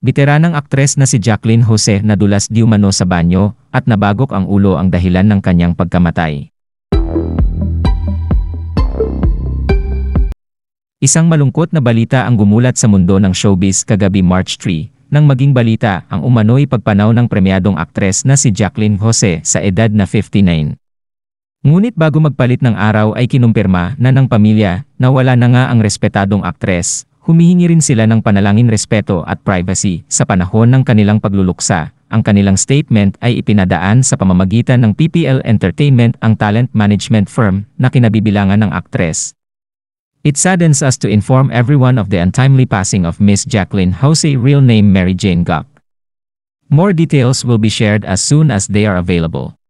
Veteranang aktres na si Jacqueline Jose nadulas di umano sa banyo at nabagok ang ulo ang dahilan ng kanyang pagkamatay. Isang malungkot na balita ang gumulat sa mundo ng showbiz kagabi March 3, nang maging balita ang umano'y pagpanaw ng premyadong aktres na si Jacqueline Jose sa edad na 59. Ngunit bago magpalit ng araw ay kinumpirma na ng pamilya na wala na nga ang respetadong aktres. Humihingi rin sila ng panalangin respeto at privacy sa panahon ng kanilang pagluluksa. Ang kanilang statement ay ipinadaan sa pamamagitan ng PPL Entertainment, ang talent management firm na kinabibilangan ng aktres. It saddens us to inform everyone of the untimely passing of Miss Jacqueline Jose, real name Mary Jane Gok. More details will be shared as soon as they are available.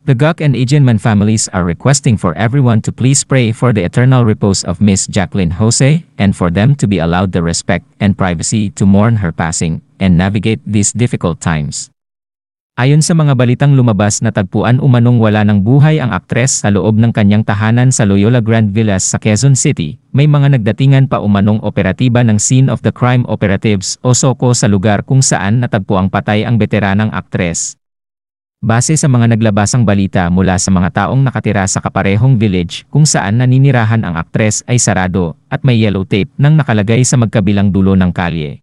The Gok and Agenman families are requesting for everyone to please pray for the eternal repose of Miss Jacqueline Jose and for them to be allowed the respect and privacy to mourn her passing and navigate these difficult times. Ayon sa mga balitang lumabas, natagpuan umanong wala ng buhay ang aktres sa loob ng kanyang tahanan sa Loyola Grand Villas sa Quezon City. May mga nagdatingan pa umanong operatiba ng Scene of the Crime Operatives o SOCO sa lugar kung saan natagpuang patay ang veteranang aktres. Base sa mga naglabasang balita mula sa mga taong nakatira sa kaparehong village kung saan naninirahan ang aktres ay sarado at may yellow tape nang nakalagay sa magkabilang dulo ng kalye.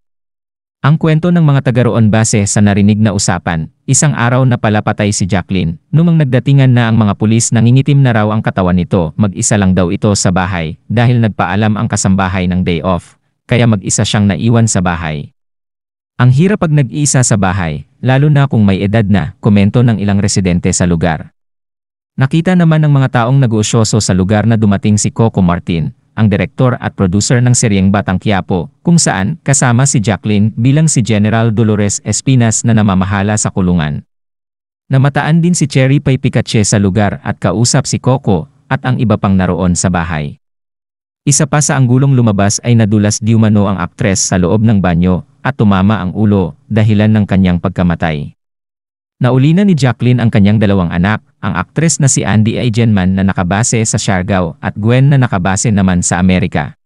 Ang kwento ng mga taga roon base sa narinig na usapan, isang araw na pala patay si Jacqueline. Nung nagdatingan na ang mga pulis, nangingitim na raw ang katawan nito. Mag-isa lang daw ito sa bahay dahil nagpaalam ang kasambahay ng day off, kaya mag-isa siyang naiwan sa bahay. Ang hirap pag nag-iisa sa bahay, lalo na kung may edad na, komento ng ilang residente sa lugar. Nakita naman ng mga taong nag-uusyoso sa lugar na dumating si Coco Martin, ang direktor at producer ng seryeng Batang Quiapo, kung saan kasama si Jacqueline bilang si General Dolores Espinas na namamahala sa kulungan. Namataan din si Cherry Pay Picache sa lugar at kausap si Coco at ang iba pang naroon sa bahay. Isa pa sa anggulong lumabas ay nadulas di umano ang aktres sa loob ng banyo at tumama ang ulo dahilan ng kanyang pagkamatay. Nauli na ni Jacqueline ang kanyang dalawang anak, ang aktres na si Andy Agenman na nakabase sa Siargao at Gwen na nakabase naman sa Amerika.